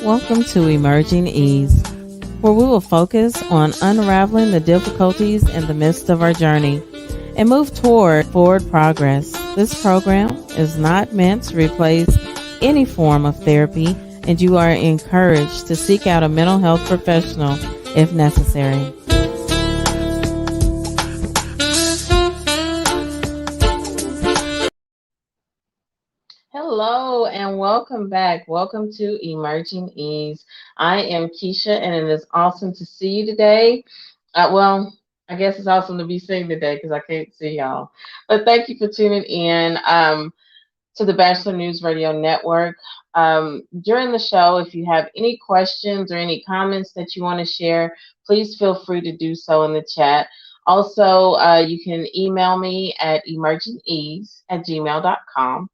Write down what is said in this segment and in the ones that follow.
Welcome to Emerging Ease, where we will focus on unraveling the difficulties in the midst of our journey and move toward forward progress. This program is not meant to replace any form of therapy, and you are encouraged to seek out a mental health professional if necessary. Hello and welcome back. Welcome to Emerging Ease. I am Keisha and it is awesome to see you today. I guess it's awesome to be seen today because I can't see y'all. But thank you for tuning in to the Batchelor News Radio Network. During the show, if you have any questions or any comments that you want to share, please feel free to do so in the chat. Also, you can email me at emergingease@gmail.com.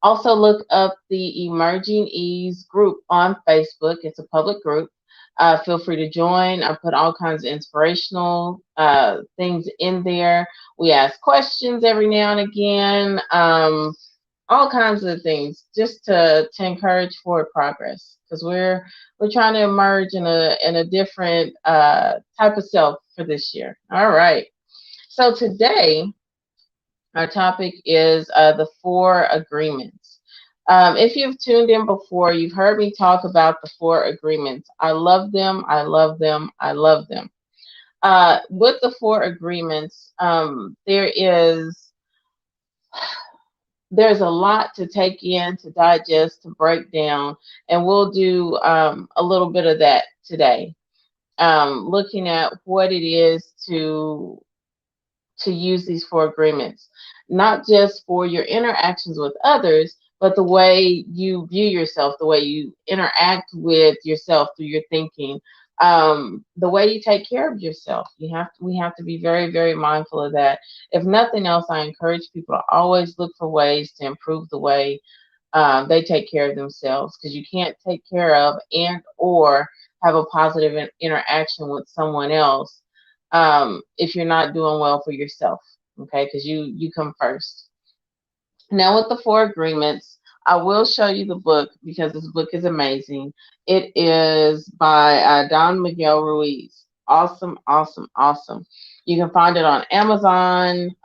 Also, look up the Emerging Ease group on Facebook. It's a public group. Feel free to join. I put all kinds of inspirational things in there. We ask questions every now and again. All kinds of things just to encourage forward progress because we're trying to emerge in a different type of self for this year. All right. So today our topic is the 4 agreements. If you've tuned in before, you've heard me talk about the 4 agreements. I love them. I love them. I love them. With the 4 agreements, there's a lot to take in, to digest, to break down, and we'll do a little bit of that today. Looking at what it is to use these 4 agreements, not just for your interactions with others, but the way you view yourself, the way you interact with yourself through your thinking, the way you take care of yourself. We have to be very, very mindful of that. If nothing else, I encourage people to always look for ways to improve the way they take care of themselves, because you can't take care of and or have a positive interaction with someone else if you're not doing well for yourself, okay? Because you come first. Now, with the 4 agreements, I will show you the book because this book is amazing. It is by Don Miguel Ruiz. Awesome, awesome, awesome. You can find it on Amazon,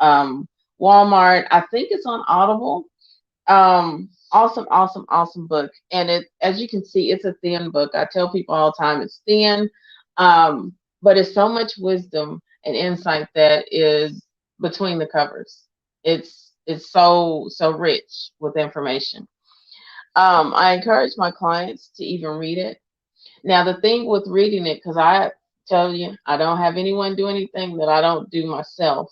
Walmart. I think it's on Audible. Awesome, awesome, awesome book. And it, as you can see, it's a thin book. I tell people all the time it's thin. But it's so much wisdom and insight that is between the covers. It's so rich with information. I encourage my clients to even read it. Now, the thing with reading it, because I tell you, I don't have anyone do anything that I don't do myself.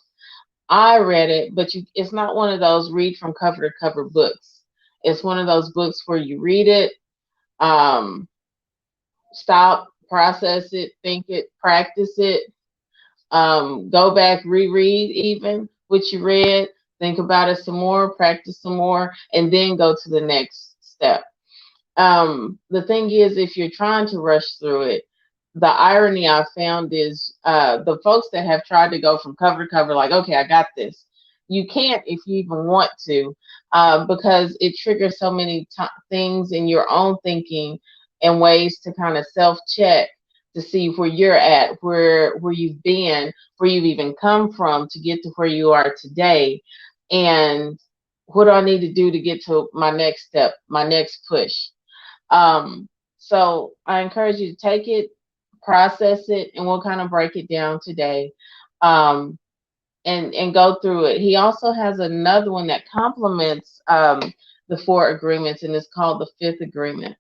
I read it, but it's not one of those read from cover to cover books. It's one of those books where you read it, stop, process it, think it, practice it, go back, reread even what you read, think about it some more, practice some more, and then go to the next step. The thing is, if you're trying to rush through it, the irony I found is the folks that have tried to go from cover to cover, like, okay, I got this. You can't if you even want to, because it triggers so many things in your own thinking and ways to kind of self-check to see where you're at, where you've been, where you've even come from to get to where you are today, and what do I need to do to get to my next step, my next push. So I encourage you to take it, process it, and we'll kind of break it down today, and go through it. He also has another one that complements the 4 agreements, and it's called the 5th agreement.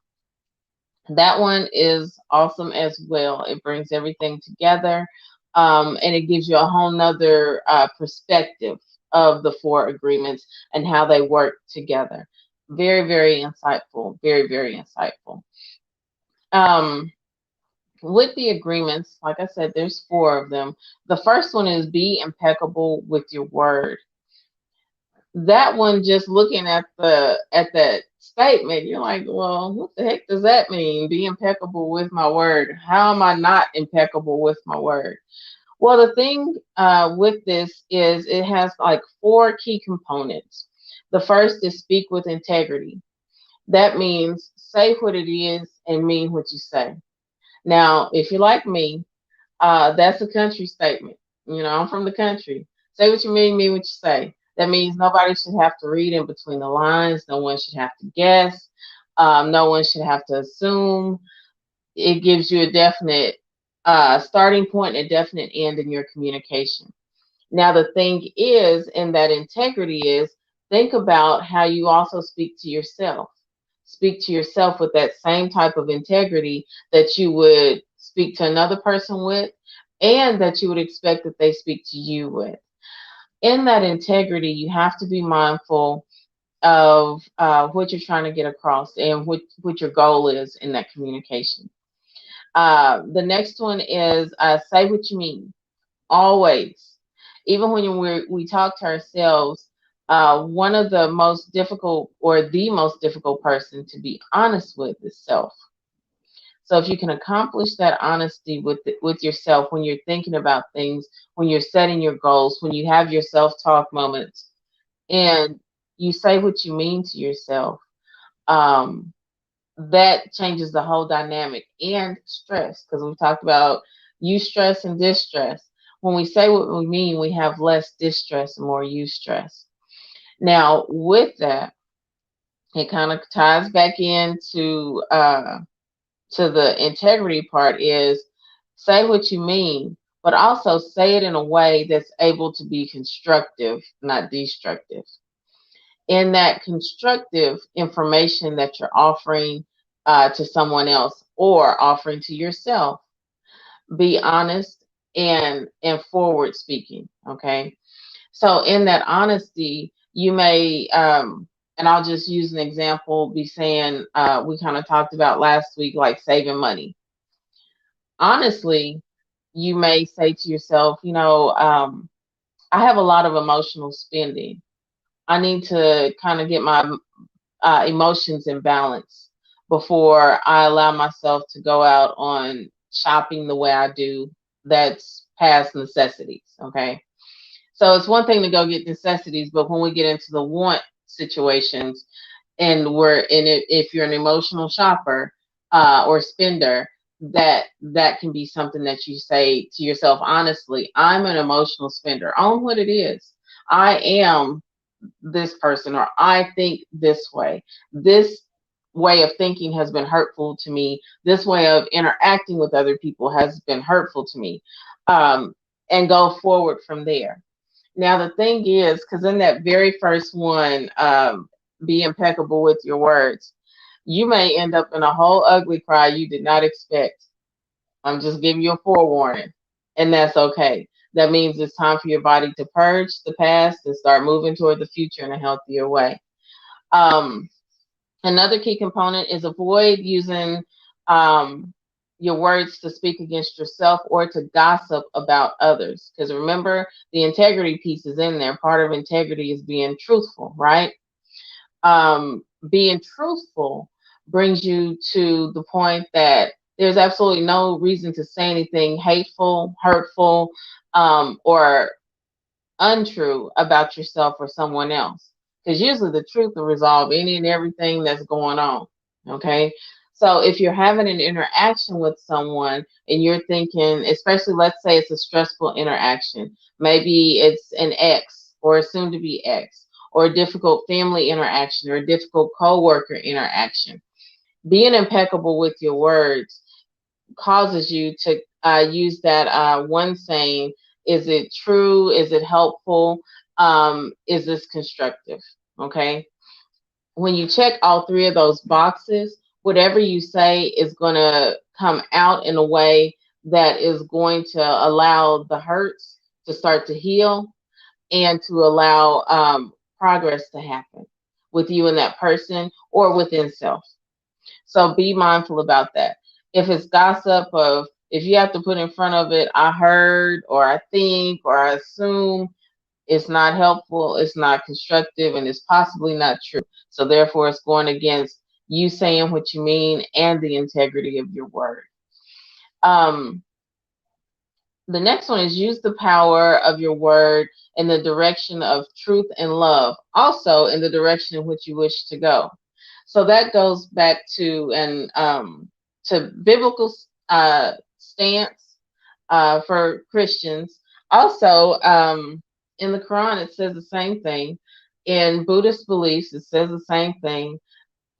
That one is awesome as well. It brings everything together, and it gives you a whole nother perspective of the 4 agreements and how they work together. Very, very insightful. Very, very insightful. With the agreements, like I said, there's 4 of them. The first one is be impeccable with your word. That one, just looking at that statement, you're like, well, what the heck does that mean? Be impeccable with my word. How am I not impeccable with my word? Well, the thing with this is it has like 4 key components. The first is speak with integrity. That means say what it is and mean what you say. Now, if you're like me, that's a country statement. You know, I'm from the country. Say what you mean what you say. That means nobody should have to read in between the lines. No one should have to guess. No one should have to assume. It gives you a definite starting point, a definite end in your communication. Now, the thing is, and that integrity is, think about how you also speak to yourself. Speak to yourself with that same type of integrity that you would speak to another person with, and that you would expect that they speak to you with. In that integrity, you have to be mindful of what you're trying to get across and what your goal is in that communication. The next one is say what you mean. Always. Even when we talk to ourselves, one of the most difficult or the most difficult person to be honest with is self. So if you can accomplish that honesty with yourself when you're thinking about things, when you're setting your goals, when you have your self-talk moments, and you say what you mean to yourself, um, that changes the whole dynamic and stress because we talked about eustress and distress. When we say what we mean, we have less distress and more eustress. Now, with that, it kind of ties back into to the integrity part is say what you mean, but also say it in a way that's able to be constructive, not destructive. In that constructive information that you're offering to someone else or offering to yourself, be honest and forward speaking. Okay, so in that honesty, you may and I'll just use an example. Be saying we kind of talked about last week, like saving money. Honestly, you may say to yourself, I have a lot of emotional spending. I need to kind of get my emotions in balance before I allow myself to go out on shopping the way I do. That's past necessities. Okay. So it's one thing to go get necessities, but when we get into the want situations and we're in it, if you're an emotional shopper or spender, that can be something that you say to yourself honestly. I'm an emotional spender. Own what it is. I am this person, or I think this way. This way of thinking has been hurtful to me. This way of interacting with other people has been hurtful to me. Um, and go forward from there. Now, the thing is, because in that very first one, be impeccable with your words, you may end up in a whole ugly cry you did not expect. I'm just giving you a forewarning, and that's okay. That means it's time for your body to purge the past and start moving toward the future in a healthier way. Um, Another key component is avoid using um, your words to speak against yourself or to gossip about others. Because remember, the integrity piece is in there. Part of integrity is being truthful, right? Being truthful brings you to the point that there's absolutely no reason to say anything hateful, hurtful, or untrue about yourself or someone else. Because usually the truth will resolve any and everything that's going on. Okay. So if you're having an interaction with someone and you're thinking, especially let's say it's a stressful interaction, maybe it's an ex or a soon to be ex, or a difficult family interaction or a difficult coworker interaction, being impeccable with your words causes you to use that one saying, is it true? Is it helpful? Is this constructive? Okay. When you check all three of those boxes, whatever you say is going to come out in a way that is going to allow the hurts to start to heal and to allow progress to happen with you and that person or within self. So be mindful about that. If it's gossip, of if you have to put in front of it, I heard, or I think, or I assume, it's not helpful, it's not constructive, and it's possibly not true. So therefore, it's going against you saying what you mean and the integrity of your word. Um, the next one is use the power of your word in the direction of truth and love, also in the direction in which you wish to go. So that goes back to to biblical stance for Christians. Also, in the Quran, it says the same thing. In Buddhist beliefs, it says the same thing.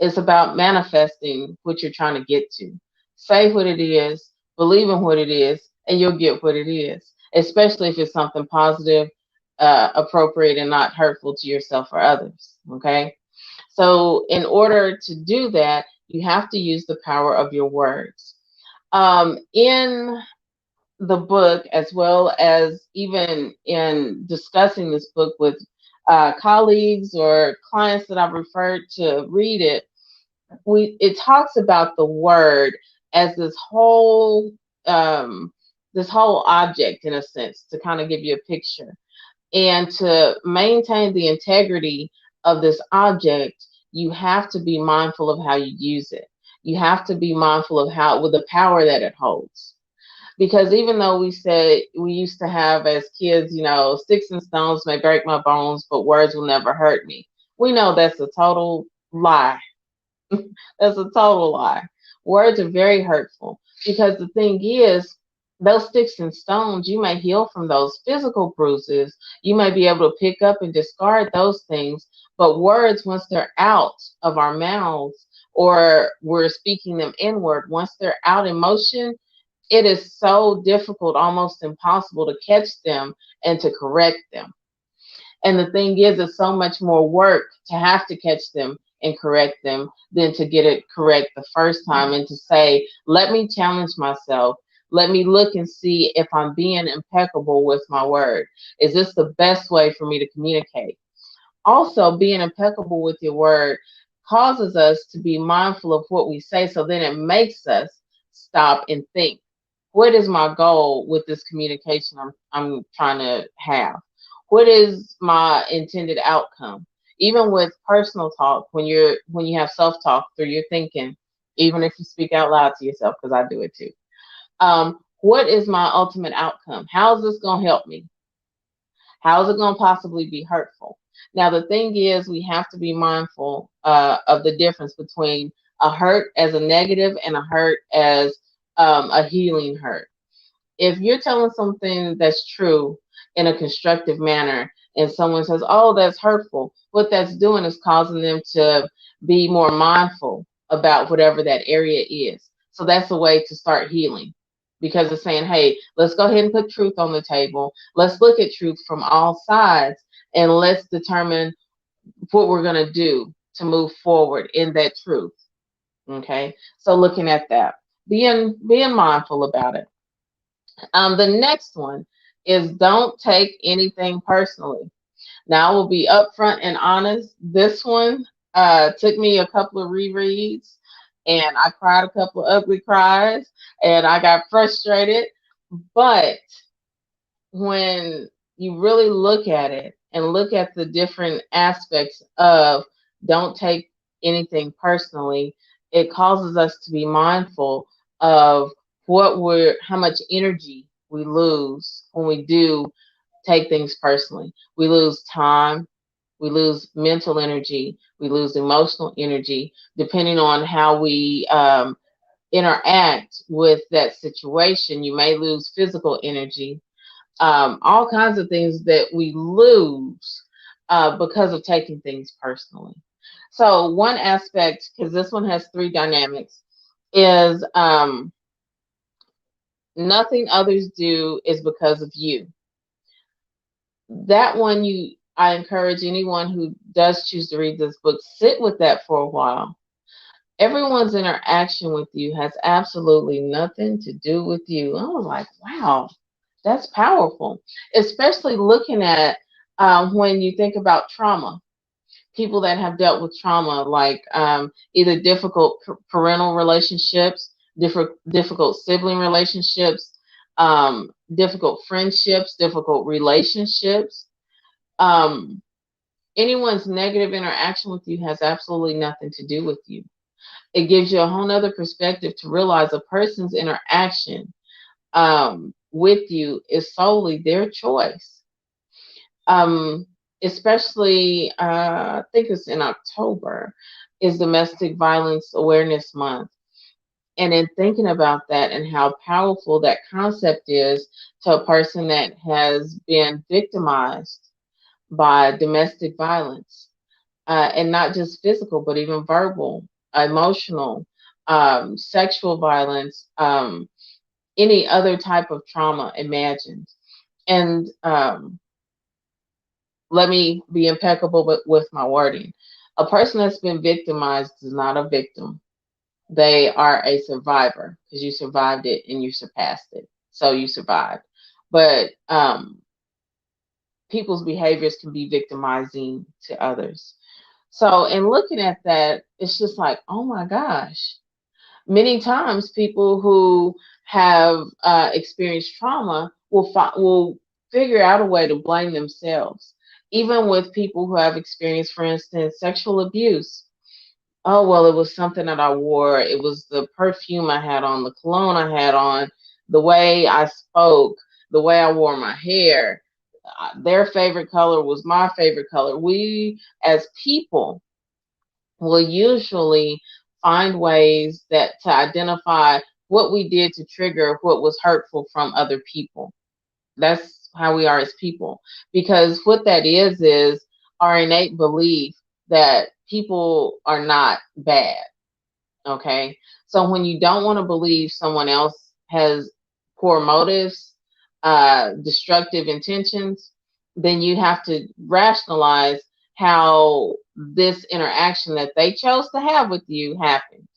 It's about manifesting what you're trying to get to. Say what it is, believe in what it is, and you'll get what it is, especially if it's something positive, appropriate, and not hurtful to yourself or others. Okay? So, in order to do that, you have to use the power of your words. In the book, as well as even in discussing this book with colleagues or clients that I've referred to read it, it talks about the word as um, this whole object in a sense, to kind of give you a picture. And to maintain the integrity of this object, you have to be mindful of how you use it. You have to be mindful of how, with the power that it holds. Because even though we said we used to have as kids, sticks and stones may break my bones, but words will never hurt me. We know that's a total lie. That's a total lie. Words are very hurtful because the thing is, those sticks and stones, you may heal from those physical bruises. You may be able to pick up and discard those things. But words, once they're out of our mouths or we're speaking them inward, once they're out in motion, it is so difficult, almost impossible to catch them and to correct them. And the thing is, it's so much more work to have to catch them and correct them than to get it correct the first time and to say, let me challenge myself. Let me look and see if I'm being impeccable with my word. Is this the best way for me to communicate? Also, being impeccable with your word causes us to be mindful of what we say. So then it makes us stop and think, what is my goal with this communication I'm trying to have? What is my intended outcome? Even with personal talk, when you have self-talk through your thinking, even if you speak out loud to yourself, because I do it too. What is my ultimate outcome? How is this going to help me? How is it going to possibly be hurtful? Now, the thing is, we have to be mindful of the difference between a hurt as a negative and a hurt as a healing hurt. If you're telling something that's true in a constructive manner and someone says, oh, that's hurtful, what that's doing is causing them to be more mindful about whatever that area is. So that's a way to start healing, because it's saying, hey, let's go ahead and put truth on the table. Let's look at truth from all sides and let's determine what we're going to do to move forward in that truth. Okay. So looking at that, being mindful about it. The next one is don't take anything personally. Now, I will be upfront and honest. This one took me a couple of rereads, and I cried a couple of ugly cries, and I got frustrated. But when you really look at it and look at the different aspects of don't take anything personally, it causes us to be mindful of how much energy we lose when we do take things personally. We lose time, we lose mental energy, we lose emotional energy, depending on how we interact with that situation. You may lose physical energy, all kinds of things that we lose because of taking things personally. So, one aspect, because this one has three dynamics, is nothing others do is because of you. That one, I encourage anyone who does choose to read this book, sit with that for a while. Everyone's interaction with you has absolutely nothing to do with you. I was like, wow, that's powerful, especially looking at when you think about trauma. People that have dealt with trauma, like either difficult parental relationships, difficult sibling relationships, difficult friendships, difficult relationships. Um, Anyone's negative interaction with you has absolutely nothing to do with you. It gives you a whole nother perspective to realize a person's interaction with you is solely their choice. Um, Especially, I think it's in October. is Domestic Violence Awareness Month. And in thinking about that and how powerful that concept is to a person that has been victimized by domestic violence, and not just physical, but even verbal, emotional, sexual violence, any other type of trauma imagined. And let me be impeccable with my wording. A person that's been victimized is not a victim. They are a survivor because you survived it and you surpassed it. So you survived. But people's behaviors can be victimizing to others. So in looking at that, it's just like, oh my gosh. Many times people who have experienced trauma will figure out a way to blame themselves. Even with people who have experienced, for instance, sexual abuse. Oh, well, it was something that I wore. It was the perfume I had on, the cologne I had on, the way I spoke, the way I wore my hair. Their favorite color was my favorite color. We, as people, will usually find ways that to identify what we did to trigger what was hurtful from other people. That's how we are as people. Because what that is our innate belief that people are not bad. Okay. So when you don't want to believe someone else has poor motives, destructive intentions, then you have to rationalize how this interaction that they chose to have with you happened.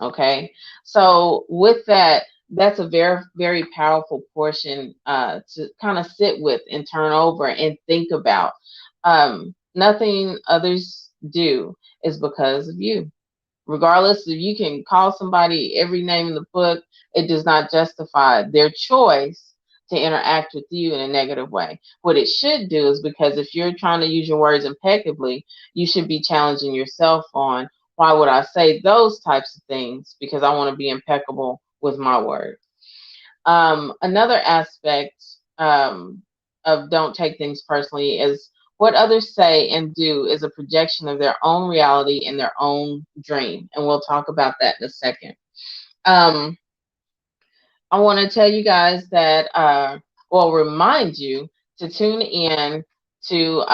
Okay. So with that, that's a very, very powerful portion to kind of sit with and turn over and think about. Nothing others do is because of you. Regardless if you can call somebody every name in the book, it does not justify their choice to interact with you in a negative way. What it should do is, because if you're trying to use your words impeccably, you should be challenging yourself on, why would I say those types of things? Because I want to be impeccable with my word. Another aspect of don't take things personally is what others say and do is a projection of their own reality and their own dream. And we'll talk about that in a second. Um, I want to tell you guys that, or remind you to tune in to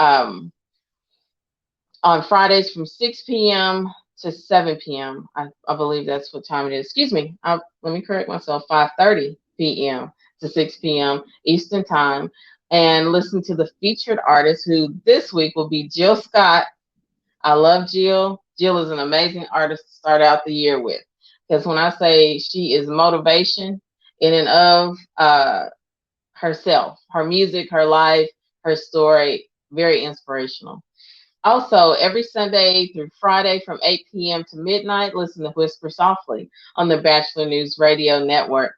on Fridays from 6 p.m. to 7 p.m. I believe that's what time it is. Excuse me. Let me correct myself. 5:30 p.m. to 6 p.m. Eastern Time. And listen to the featured artist, who this week will be Jill Scott. I love Jill. Jill is an amazing artist to start out the year with. Because when I say she is motivation in and of herself, her music, her life, her story, very inspirational. Also, every Sunday through Friday from 8 p.m. to midnight, listen to Whisper Softly on the Batchelor News Radio Network.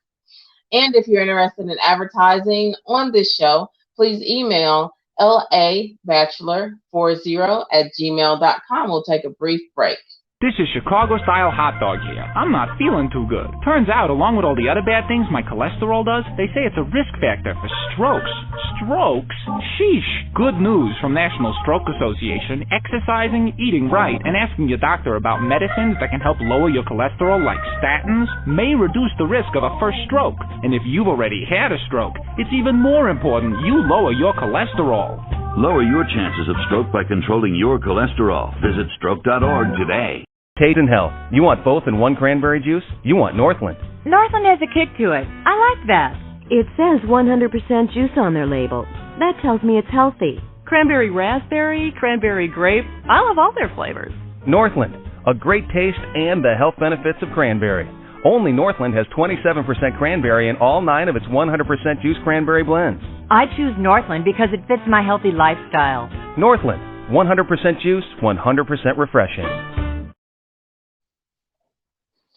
And if you're interested in advertising on this show, please email labachelor40@gmail.com. We'll take a brief break. This is Chicago-style hot dog here. I'm not feeling too good. Turns out, along with all the other bad things my cholesterol does, they say it's a risk factor for strokes. Strokes? Sheesh. Good news from National Stroke Association. Exercising, eating right, and asking your doctor about medicines that can help lower your cholesterol, like statins, may reduce the risk of a first stroke. And if you've already had a stroke, it's even more important you lower your cholesterol. Lower your chances of stroke by controlling your cholesterol. Visit stroke.org today. Taste and health. You want both in one cranberry juice? You want Northland. Northland has a kick to it. I like that. It says 100% juice on their label. That tells me it's healthy. Cranberry raspberry, cranberry grape. I love all their flavors. Northland. A great taste and the health benefits of cranberry. Only Northland has 27% cranberry in all 9 of its 100% juice cranberry blends. I choose Northland because it fits my healthy lifestyle. Northland. 100% juice, 100% refreshing.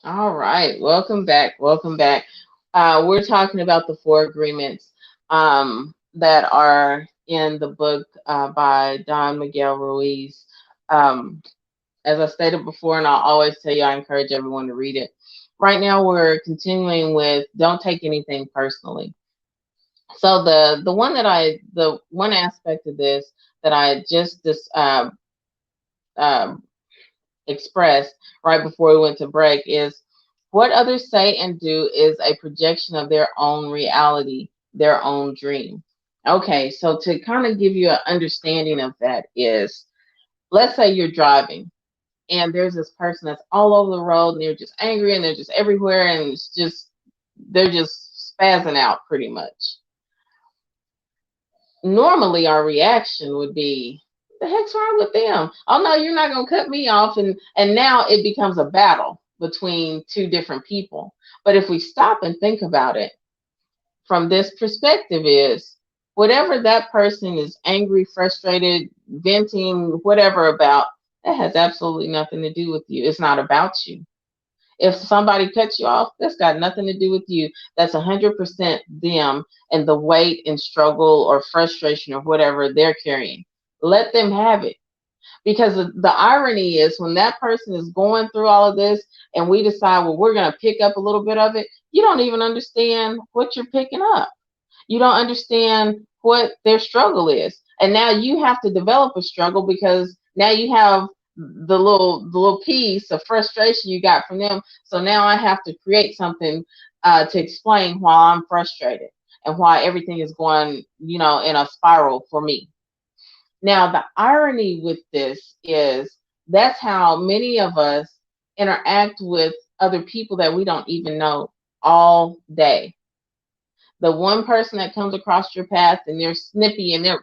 All right. Welcome back. Welcome back. We're talking about the 4 agreements that are in the book by Don Miguel Ruiz. As I stated before, and I'll always tell you, I encourage everyone to read it. Right now, we're continuing with don't take anything personally. So the one aspect of this that I just expressed right before we went to break is what others say and do is a projection of their own reality, their own dream. Okay, so to kind of give you an understanding of that is, let's say you're driving and there's this person that's all over the road and they're just angry and they're just everywhere and it's just, they're just spazzing out pretty much. Normally our reaction would be, the heck's wrong with them? Oh no, you're not gonna cut me off, and now it becomes a battle between two different people. But if we stop and think about it from this perspective is, whatever that person is angry, frustrated, venting, whatever about, that has absolutely nothing to do with you. It's not about you. If somebody cuts you off, that's got nothing to do with you. That's 100% them and the weight and struggle or frustration or whatever they're carrying. Let them have it. Because the irony is when that person is going through all of this and we decide, well, we're going to pick up a little bit of it, you don't even understand what you're picking up. You don't understand what their struggle is. And now you have to develop a struggle because now you have the little piece of frustration you got from them. So now I have to create something to explain why I'm frustrated and why everything is going, in a spiral for me. Now, the irony with this is that's how many of us interact with other people that we don't even know all day. The one person that comes across your path and they're snippy and they're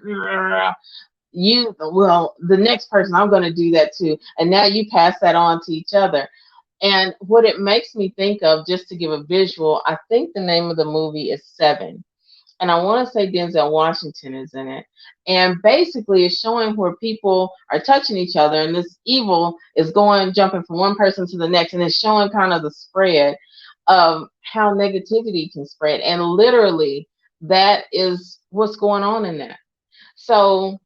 the next person, I'm going to do that too. And now you pass that on to each other. And what it makes me think of, just to give a visual, I think the name of the movie is Seven. And I want to say Denzel Washington is in it. And basically it's showing where people are touching each other and this evil is jumping from one person to the next. And it's showing kind of the spread of how negativity can spread. And literally that is what's going on in that. So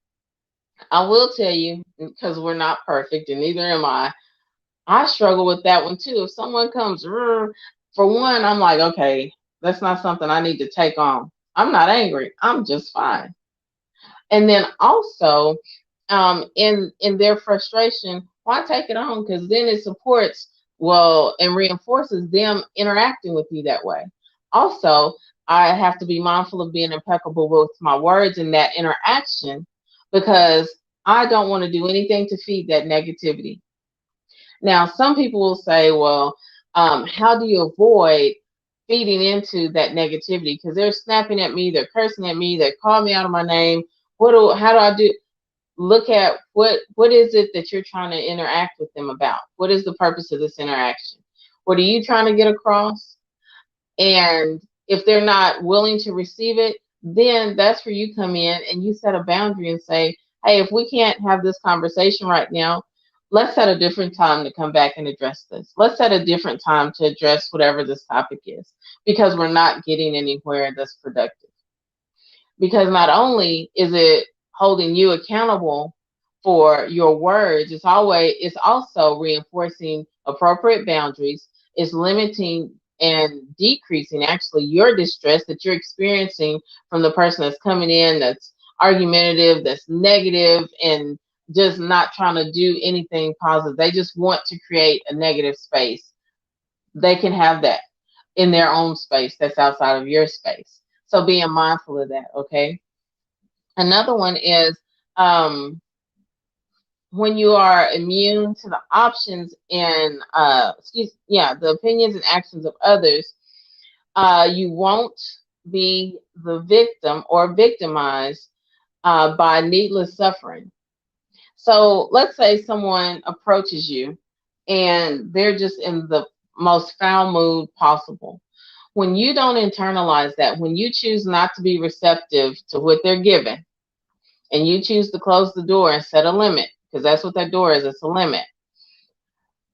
I will tell you, because we're not perfect and neither am I struggle with that one too. If someone comes, for one, I'm like, okay, that's not something I need to take on. I'm not angry. I'm just fine. And then also, in their frustration, why take it on? Because then it supports, and reinforces them interacting with you that way. Also, I have to be mindful of being impeccable with my words in that interaction because I don't want to do anything to feed that negativity. Now, some people will say, well, how do you avoid feeding into that negativity? Because they're snapping at me, they're cursing at me, they call me out of my name. How do I do? Look at what is it that you're trying to interact with them about? What is the purpose of this interaction? What are you trying to get across? And if they're not willing to receive it, then that's where you come in and you set a boundary and say, hey, if we can't have this conversation right now, let's set a different time to come back and address this. Let's set a different time to address whatever this topic is, because we're not getting anywhere that's productive. Because not only is it holding you accountable for your words, it's also reinforcing appropriate boundaries. It's limiting and decreasing actually your distress that you're experiencing from the person that's coming in, that's argumentative, that's negative, and just not trying to do anything positive. They just want to create a negative space. They can have that in their own space that's outside of your space. So being mindful of that, okay? Another one is when you are immune to the options and the opinions and actions of others, you won't be the victim or victimized by needless suffering. So let's say someone approaches you and they're just in the most foul mood possible. When you don't internalize that, when you choose not to be receptive to what they're given, and you choose to close the door and set a limit, because that's what that door is, it's a limit,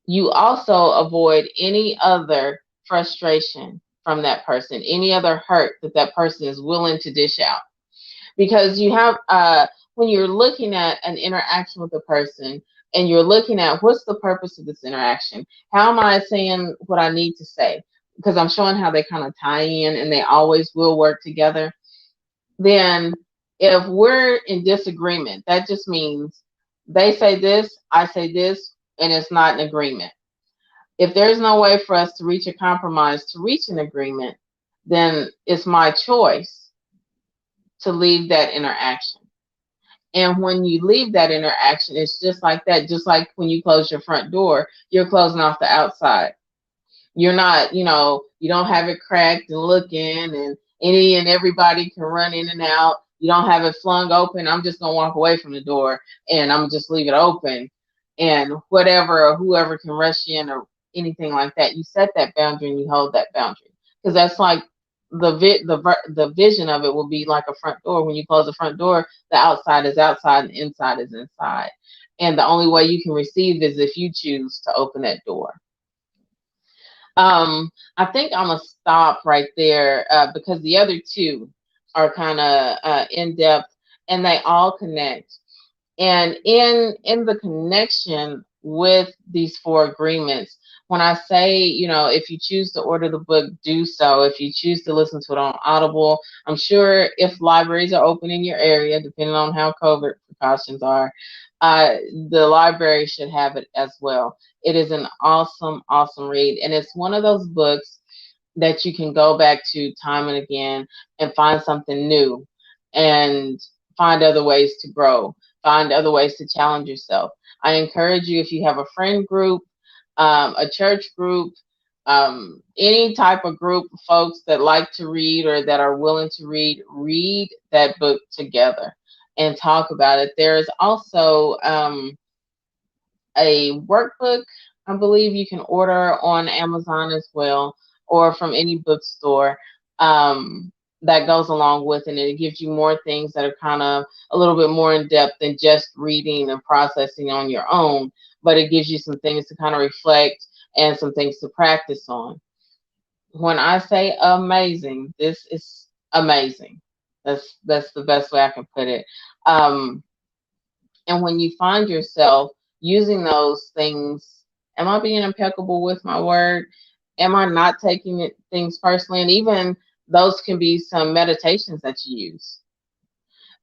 you also avoid any other frustration from that person, any other hurt that person is willing to dish out. Because you have, when you're looking at an interaction with a person and you're looking at what's the purpose of this interaction, how am I saying what I need to say? Because I'm showing how they kind of tie in and they always will work together. Then if we're in disagreement, that just means they say this, I say this, and it's not an agreement. If there's no way for us to reach a compromise, to reach an agreement, then it's my choice to leave that interaction. And when you leave that interaction, it's just like that. Just like when you close your front door, you're closing off the outside. You're not, you don't have it cracked and looking, and any and everybody can run in and out. You don't have it flung open. I'm just going to walk away from the door and I'm just leave it open. And whatever or whoever can rush in or anything like that, you set that boundary and you hold that boundary. Because that's like the vision of it will be like a front door. When you close the front door, the outside is outside and the inside is inside. And the only way you can receive is if you choose to open that door. I think I'm going to stop right there because the other two are kind of in depth and they all connect. And in the connection with these 4 agreements, when I say, if you choose to order the book, do so. If you choose to listen to it on Audible, I'm sure if libraries are open in your area, depending on how COVID precautions are, the library should have it as well. It is an awesome, awesome read. And it's one of those books that you can go back to time and again and find something new and find other ways to grow, find other ways to challenge yourself. I encourage you, if you have a friend group, a church group, any type of group of folks that like to read or that are willing to read that book together and talk about it. There is also a workbook, I believe you can order on Amazon as well, or from any bookstore that goes along with it. And it gives you more things that are kind of a little bit more in depth than just reading and processing on your own, but it gives you some things to kind of reflect and some things to practice on. When I say amazing, this is amazing. That's the best way I can put it. And when you find yourself using those things, am I being impeccable with my word? Am I not taking things personally? And even those can be some meditations that you use.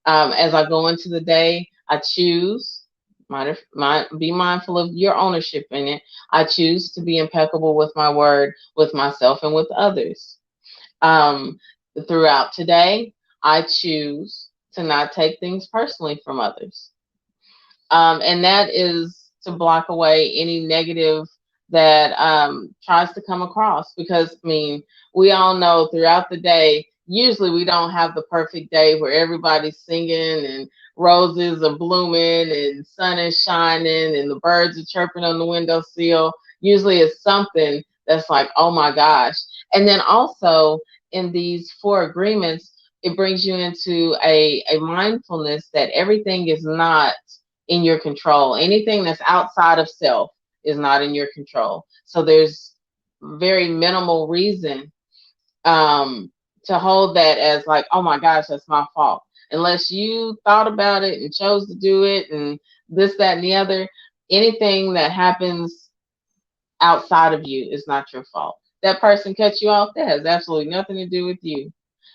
As I go into the day, I choose, be mindful of your ownership in it. I choose to be impeccable with my word, with myself and with others. Throughout today, I choose to not take things personally from others. And that is to block away any negative that tries to come across, because we all know throughout the day, usually we don't have the perfect day where everybody's singing and roses are blooming and sun is shining and the birds are chirping on the windowsill. Usually it's something that's like, oh my gosh. And then also in these 4 agreements, it brings you into a mindfulness that everything is not in your control. Anything that's outside of self is not in your control. So there's very minimal reason to hold that as like, oh my gosh, that's my fault. Unless you thought about it and chose to do it and this, that, and the other, anything that happens outside of you is not your fault. That person cut you off, that has absolutely nothing to do with you.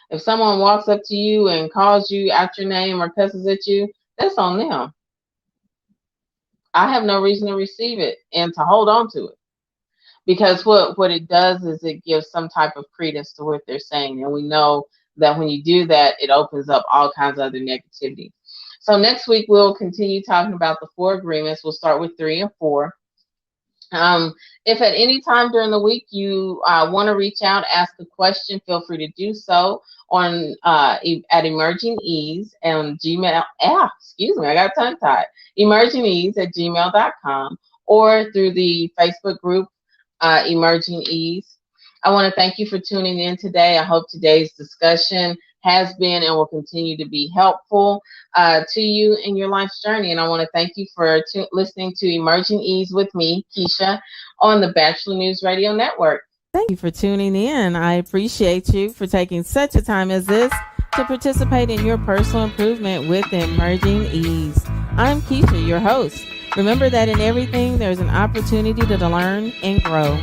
If someone walks up to you and calls you out your name or cusses at you, that's on them. I have no reason to receive it and to hold on to it, because what it does is it gives some type of credence to what they're saying. And we know that when you do that, it opens up all kinds of other negativity. So next week, we'll continue talking about the 4 agreements. We'll start with 3 and 4. If at any time during the week you want to reach out, ask a question, feel free to do so on at Emerging Ease and Gmail. Excuse me, I got tongue tied. EmergingEase@gmail.com, or through the Facebook group Emerging Ease. I want to thank you for tuning in today. I hope today's discussion has been and will continue to be helpful to you in your life's journey. And I want to thank you for listening to Emerging Ease with me, Keisha, on the Batchelor News Radio Network. Thank you for tuning in. I appreciate you for taking such a time as this to participate in your personal improvement with Emerging Ease. I'm Keisha, your host. Remember that in everything, there's an opportunity to learn and grow.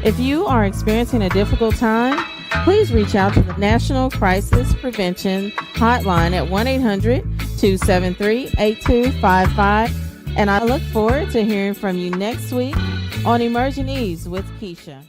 If you are experiencing a difficult time, please reach out to the National Crisis Prevention Hotline at 1-800-273-8255 And I look forward to hearing from you next week on Emerging Ease with Keisha.